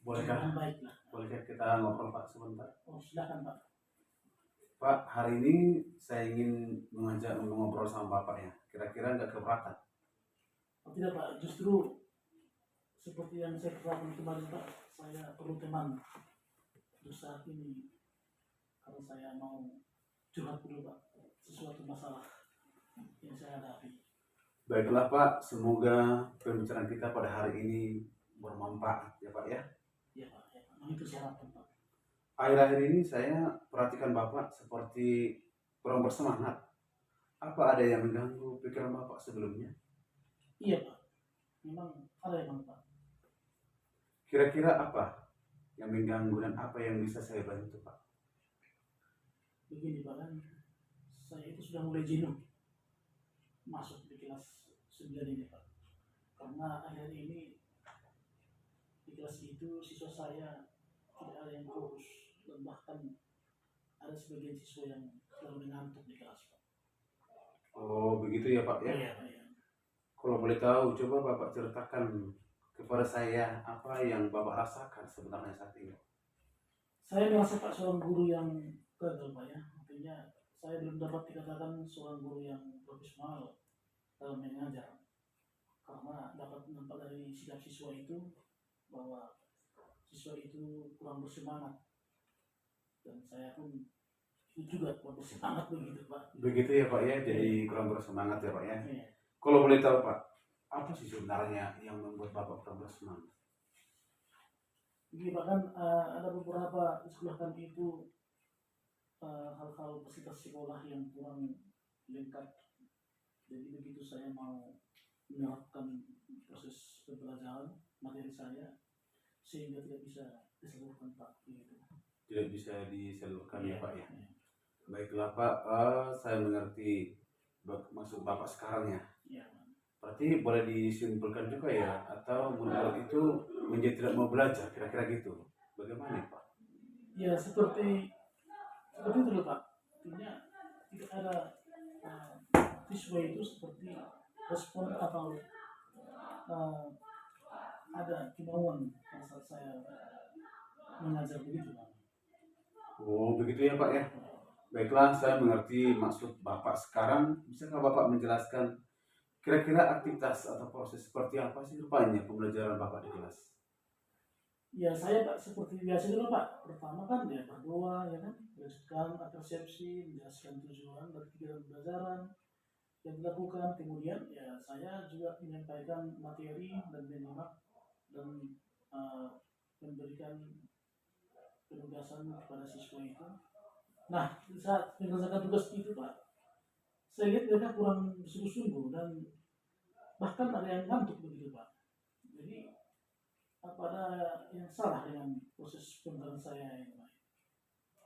Bolehkah Baiklah. kita ngobrol Pak sebentar? Oh, silakan Pak. Pak, hari ini saya ingin mengajak ngobrol sama Bapak ya. Kira-kira nggak keberatan? Oh, tidak Pak, justru seperti yang saya katakan kemarin Pak, saya perlu teman untuk saat ini kalau saya mau curhat dulu Pak sesuatu masalah yang saya hadapi. Baiklah Pak, semoga pembicaraan kita pada hari ini bermanfaat ya Pak ya. Ya Pak, ya Pak. Itu saya harapkan Pak. Akhir-akhir ini saya perhatikan Bapak seperti kurang bersemangat. Apa ada yang mengganggu pikiran Bapak sebelumnya? Iya Pak, memang ada yang Pak. Kira-kira apa yang mengganggu dan apa yang bisa saya bantu Pak? Begini Pak, kan saya itu sudah mulai jenuh masuk di kelas 9 ini Pak. Karena akhir ini di kelas itu siswa saya tidak ada yang fokus dan bahkan ada sebagian siswa yang selalu mengantuk di kelas Pak. Oh begitu ya Pak ya. Iya Pak ya. Kalau boleh tahu, coba Bapak ceritakan kepada saya apa yang Bapak rasakan sebenarnya saat ini. Saya merasa Pak seorang guru yang gagal Pak ya. Artinya saya belum dapat dikatakan seorang guru yang profesional dalam mengajar. Karena dapat nampak dari sikap siswa itu bahwa siswa itu kurang bersemangat. Dan saya pun itu juga kurang bersemangat begitu Pak. Begitu ya Pak ya, jadi kurang bersemangat ya Pak ya. Iya. Kalau boleh tahu Pak, apa sih sebenarnya yang membuat Bapak kurang bersemangat? Jadi bahkan ada beberapa di sekolah kami itu hal-hal fasilitas sekolah yang kurang lengkap. Jadi begitu saya mau menerapkan proses pembelajaran materi saya sehingga tidak bisa disalurkan Pak begitu. Tidak bisa disalurkan ya Pak ya. Iya. Baiklah Pak, saya mengerti maksud Bapak sekarang ya. Iya. Berarti boleh disimpulkan juga ya, atau murid itu menjadi tidak mau belajar, kira-kira gitu. Bagaimana Pak? Ya seperti itu loh Pak. Artinya tidak ada siswa itu seperti respon atau ada kemauan pada saat saya mengajar begitu Pak. Oh begitu ya Pak ya. Baiklah, saya mengerti maksud Bapak sekarang. Bisakah Bapak menjelaskan kira-kira aktivitas atau proses seperti apa sih rupanya pembelajaran Bapak di kelas? Ya saya Pak seperti biasa dulu Pak. Pertama kan ya berdoa ya kan, melanjutkan persepsi, menjelaskan tujuan dan pikiran pembelajaran yang dilakukan. Kemudian ya saya juga menyampaikan materi dan menyimak dan memberikan penugasan kepada siswa itu. Nah saat menyelesaikan tugas itu Pak, saya lihat mereka kurang bersungguh-sungguh dan bahkan ada yang ngantuk begitu Pak. Jadi apa ada yang salah dengan proses pembelajaran saya ini Pak?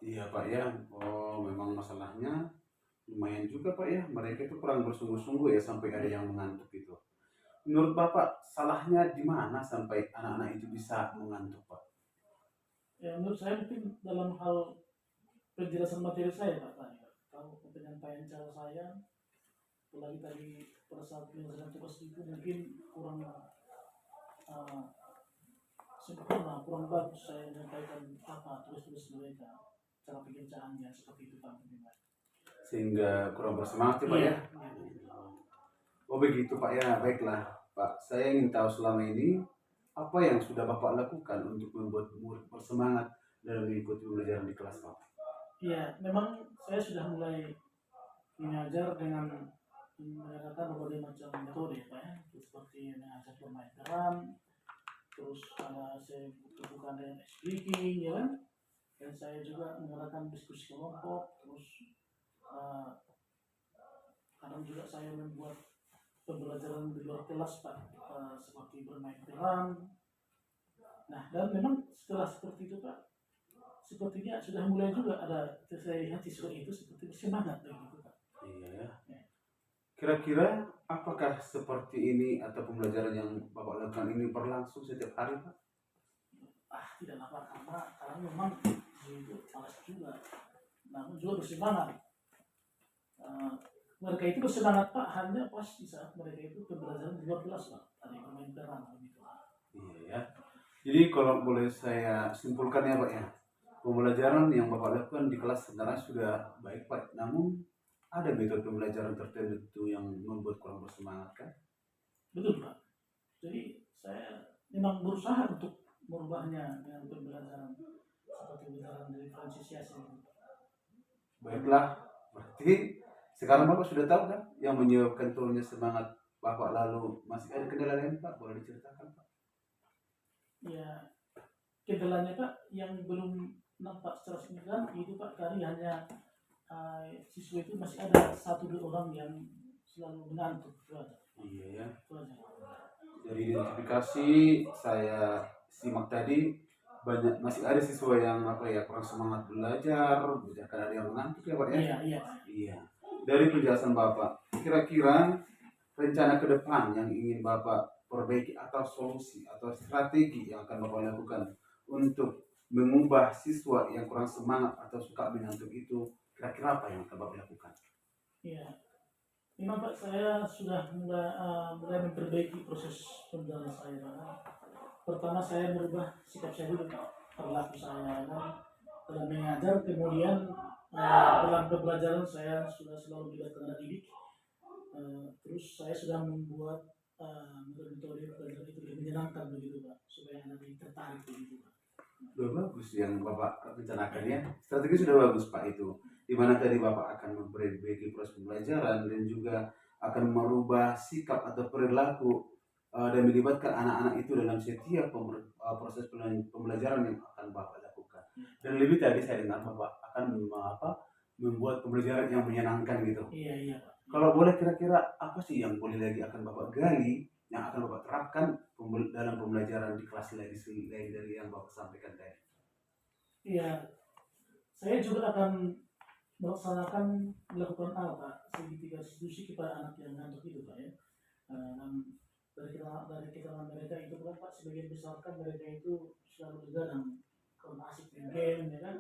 Iya Pak ya, oh memang masalahnya lumayan juga Pak ya. Mereka itu kurang bersungguh-sungguh ya sampai ada yang mengantuk itu. Menurut Bapak salahnya di mana sampai anak-anak itu bisa mengantuk Pak? Ya menurut saya mungkin dalam hal penjelasan materi saya Pak tadi Pak. Kalau penyampaian cara saya, apalagi tadi pada saat penyelesaian tugas itu mungkin kurang sempurna, kurang bagus saya menyampaikan apa tugas-tugas mereka, cara pengerjaannya seperti itu Pak. Sehingga kurang bersemangat ya Pak ya? Oh begitu Pak ya, baiklah Pak. Saya ingin tahu selama ini apa yang sudah Bapak lakukan untuk membuat murid bersemangat dalam mengikuti pembelajaran di kelas Pak? Iya, memang saya sudah mulai mengajar dengan menggunakan berbagai macam metode Pak ya, seperti mengajar bermain peran, terus saya butuhkan dengan speaking ya kan, dan saya juga menggunakan diskusi kelompok, terus kadang juga saya membuat pembelajaran di luar kelas Pak, seperti bermain peran. Nah dan memang setelah seperti itu Pak, sepertinya sudah mulai juga ada saya lihat siswa itu seperti bersemangat begitu Pak. Iya ya. Kira-kira apakah seperti ini atau pembelajaran yang Bapak lakukan ini berlangsung setiap hari, Pak? Tidak apa karena memang itu malas juga, namun juga bersemangat. Eh, Mereka itu bersemangat Pak hanya pas di saat mereka itu pembelajaran di luar kelas Pak, ada yang bermain peran begitu. Iya ya. Jadi kalau boleh saya simpulkan ya Pak ya, pembelajaran yang Bapak lakukan di kelas sebenarnya sudah baik Pak, namun ada metode pembelajaran tertentu yang membuat kurang bersemangat kan? Betul Pak. Jadi saya memang berusaha untuk merubahnya dengan pembelajaran seperti pembelajaran dari Francis Yasin. Baiklah, berarti sekarang Bapak sudah tahu kan yang menyebabkan turunnya semangat Bapak, lalu masih ada kendala lain Pak? Boleh diceritakan Pak? Ya, kendalanya Pak yang belum nampak secara signifikan itu Pak kali hanya siswa itu masih ada 1-2 orang yang selalu mengantuk itu aja. Iya ya. Itu aja. Dari identifikasi saya simak tadi, banyak masih ada siswa yang kurang semangat belajar, bahkan ada yang mengantuk ya Pak ya. Iya. Iya. Dari penjelasan Bapak, kira-kira rencana ke depan yang ingin Bapak perbaiki atau solusi atau strategi yang akan Bapak lakukan untuk mengubah siswa yang kurang semangat atau suka mengantuk itu, kira-kira apa yang akan Bapak lakukan? Iya. Memang Pak saya sudah mulai memperbaiki proses pembelajaran saya Pak. Pertama saya merubah sikap saya dulu Pak, perilaku saya kan dalam mengajar, kemudian dalam pembelajaran saya sudah selalu melibatkan anak didik. Terus saya sudah membuat metode pelajaran itu lebih menyenangkan begitu Pak, supaya anak didik tertarik begitu Pak. Sudah bagus yang Bapak rencanakan ya. Strategi sudah bagus Pak itu. Di mana tadi Bapak akan memperbaiki proses pembelajaran dan juga akan merubah sikap atau perilaku dan melibatkan anak-anak itu dalam setiap proses pembelajaran yang akan Bapak lakukan. Dan lebih tadi saya dengar Bapak akan membuat pembelajaran yang menyenangkan gitu. Iya Pak. Kalau boleh kira-kira apa sih yang boleh lagi akan Bapak gali, yang akan Bapak terapkan dalam pembelajaran di kelas lain selain dari yang Bapak sampaikan tadi? Iya, saya juga akan melakukan apa segitiga diskusi kepada anak yang ngantuk itu Pak ya. Dan dari keterangan mereka itu kan Pak, sebagian besar kan mereka itu selalu begadang karena asik main game ya kan.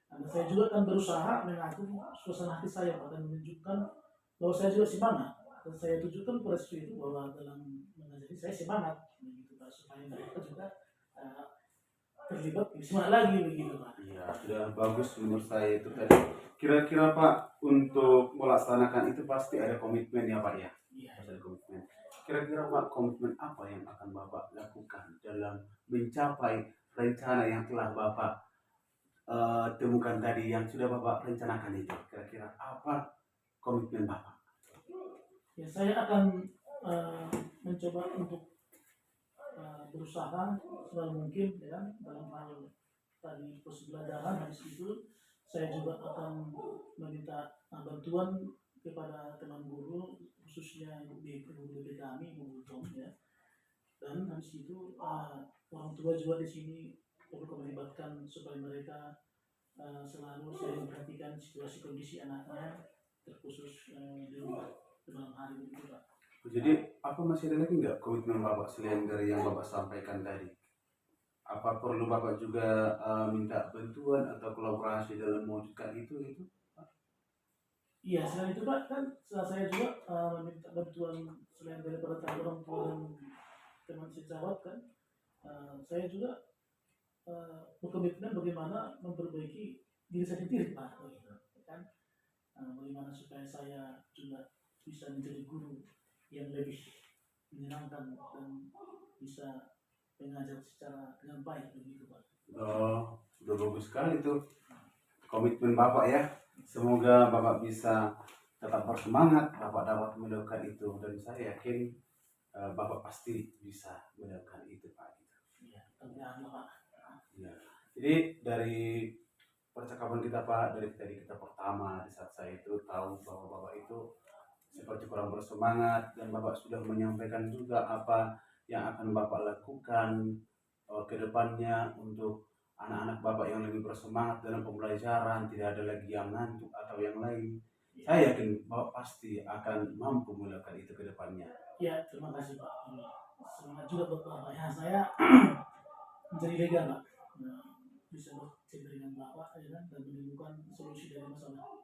Dan saya juga akan berusaha mengatur suasana hati saya Pak, dan menunjukkan bahwa saya juga semangat, dan saya tunjukkan pada siswa itu bahwa dalam mengajari saya semangat begitu Pak, supaya mereka juga terlibat lebih semangat lagi begitu Pak. Iya, sudah bagus menurut saya itu tadi. Kira-kira Pak, untuk melaksanakan itu pasti ada komitmen ya Pak ya? Iya. Ada komitmen. Kira-kira Pak, komitmen apa yang akan Bapak lakukan dalam mencapai rencana yang telah Bapak temukan tadi, yang sudah Bapak rencanakan itu? Kira-kira apa komitmen Bapak? Ya, saya akan mencoba untuk berusaha selalu mungkin ya dalam hal tadi proses pembelajaran. Habis itu saya juga akan meminta bantuan kepada teman guru, khususnya di guru kami, guru Tom ya. Dan habis itu orang tua juga di sini perlu melibatkan supaya mereka selalu saya memperhatikan situasi kondisi anaknya, terkhusus di rumah dalam hari itu Pak. Jadi apa masih ada lagi nggak komitmen Bapak selain dari yang Bapak sampaikan tadi? Apa perlu Bapak juga minta bantuan atau kolaborasi dalam mewujudkan itu? Iya, selain itu Pak, kan setelah saya juga meminta bantuan selain daripada orang tua dan teman sejawat kan, saya juga berkomitmen bagaimana memperbaiki diri saya sendiri Pak, gitu, kan? Bagaimana supaya saya juga bisa menjadi guru yang lebih menyenangkan dan bisa mengajar secara dengan baik begitu Pak. Oh, udah bagus sekali tuh komitmen Bapak ya. Semoga Bapak bisa tetap bersemangat, Bapak dapat melakukan itu, dan saya yakin Bapak pasti bisa melakukan itu Pak. Iya, terima Pak. Ya. Jadi dari percakapan kita Pak, dari tadi kita pertama di saat saya itu tahu bahwa Bapak itu seperti kurang bersemangat, dan Bapak sudah menyampaikan juga apa yang akan Bapak lakukan ke depannya untuk anak-anak Bapak yang lebih bersemangat dalam pembelajaran, tidak ada lagi yang ngantuk atau yang lain. Ya, Saya yakin Bapak pasti akan mampu melakukan itu ke depannya. ya, terima kasih Pak. Semangat juga buat Bapak. Ya, saya menjadi lega Pak. Nah, bisa bercerita dengan Bapak ya kan, dan menemukan solusi dari masalah.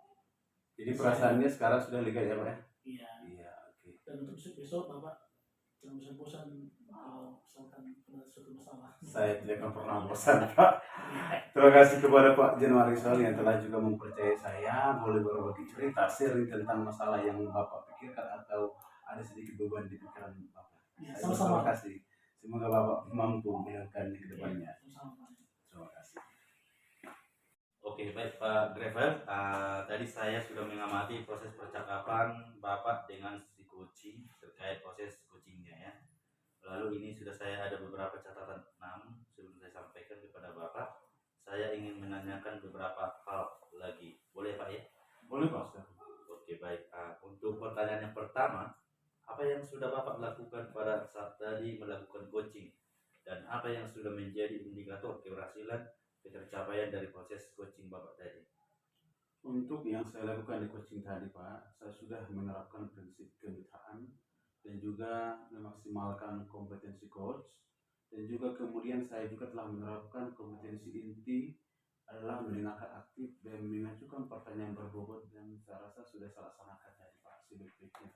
Jadi perasaannya sekarang sudah lega ya Pak ya? Iya. Iya, oke. Dan untuk besok Bapak jangan bosan-bosan kalau misalkan ada suatu masalah. Saya tidak akan pernah bosan Pak. Terima kasih kepada Pak Januari Sol yang telah juga mempercayai saya boleh berbagi cerita sharing tentang masalah yang Bapak pikirkan atau ada sedikit beban di pikiran Bapak. Ya, Saya sama-sama. terima kasih. Semoga Bapak mampu melakukannya ke depannya. Sama-sama. Terima kasih. Oke, baik Pak Grevel. Tadi saya sudah mengamati proses percakapan Bapak dengan si coaching terkait proses coachingnya ya. Lalu ini sudah saya ada beberapa catatan 6 sebelum saya sampaikan kepada Bapak. Saya ingin menanyakan beberapa hal lagi. Boleh Pak ya? Boleh Pak Ustaz. Oke, baik. Untuk pertanyaan yang pertama, apa yang sudah Bapak lakukan pada saat tadi melakukan coaching? Dan apa yang sudah menjadi indikator keberhasilan tercapaian dari proses coaching Bapak tadi? Untuk yang saya lakukan di coaching tadi Pak, saya sudah menerapkan prinsip kemitraan dan juga memaksimalkan kompetensi coach, dan juga kemudian saya juga telah menerapkan kompetensi inti adalah mendengarkan aktif dan mengajukan pertanyaan berbobot, dan saya rasa sudah saya laksanakan tadi Pak sebaik-baiknya.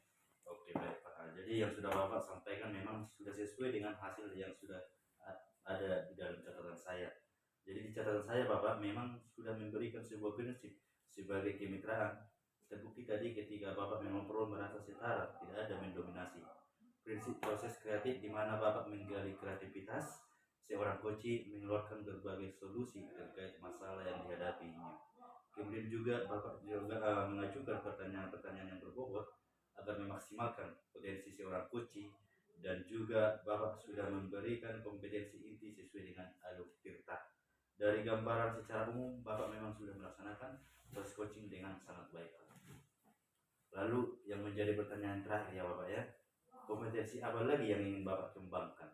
Oke, baik Pak. Jadi yang sudah Bapak sampaikan memang sudah sesuai dengan hasil yang sudah ada di dalam catatan saya. Jadi di catatan saya Bapak memang sudah memberikan sebuah prinsip sebagai kemitraan. Terbukti tadi ketika Bapak memang perlu merasa setara, tidak ada mendominasi. Prinsip proses kreatif di mana Bapak menggali kreativitas, seorang coach mengeluarkan berbagai solusi terkait masalah yang dihadapinya. Kemudian juga Bapak juga mengajukan pertanyaan-pertanyaan yang berbobot agar memaksimalkan potensi seorang coach, dan juga Bapak sudah memberikan kompetensi inti sesuai dengan alur tirta. Dari gambaran secara umum, Bapak memang sudah melaksanakan proses coaching dengan sangat baik. Lalu yang menjadi pertanyaan terakhir ya Bapak ya, kompetensi apa lagi yang ingin Bapak kembangkan?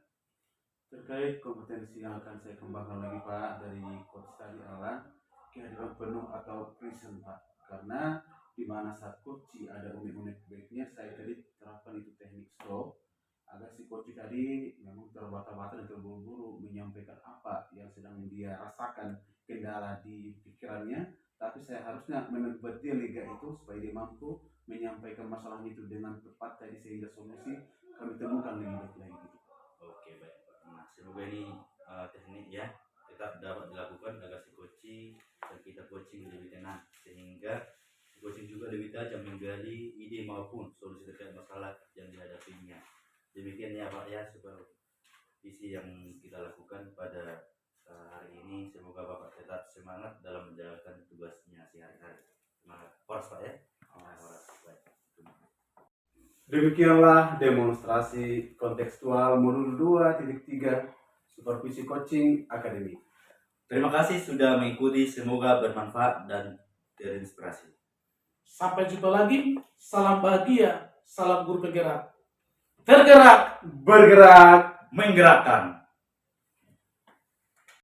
Terkait kompetensi yang akan saya kembangkan lagi Pak dari coach tadi adalah kehadiran penuh atau present Pak, karena di mana saat coach ada unik-unik baiknya, saya tadi terapkan itu teknik stop agar si coach tadi memang terbata-bata dan terburu-buru menyampaikan apa yang sedang dia rasakan, kendala di pikirannya, tapi saya harusnya membuat dia lega itu supaya dia mampu menyampaikan masalah itu dengan tepat tadi sehingga solusi kami temukan lebih baik lagi gitu. Oke, baik Pak. Nah, semoga ini teknik ya tetap dapat dilakukan agar si coaching dan kita coaching lebih tenang, sehingga si coaching juga lebih tajam menggali ide maupun solusi terkait masalah yang dihadapinya. Demikian ya Pak ya, supervisi yang kita lakukan pada hari ini. Semoga Bapak tetap semangat dalam menjalankan tugasnya sehari-hari. Semangat, horas Pak ya. Horas. Baik. Demikianlah demonstrasi kontekstual modul 2.3 Supervisi Coaching Academy. Terima kasih sudah mengikuti, semoga bermanfaat dan terinspirasi. Sampai jumpa lagi. Salam bahagia. Salam guru penggerak. Tergerak. Bergerak Menggerakkan.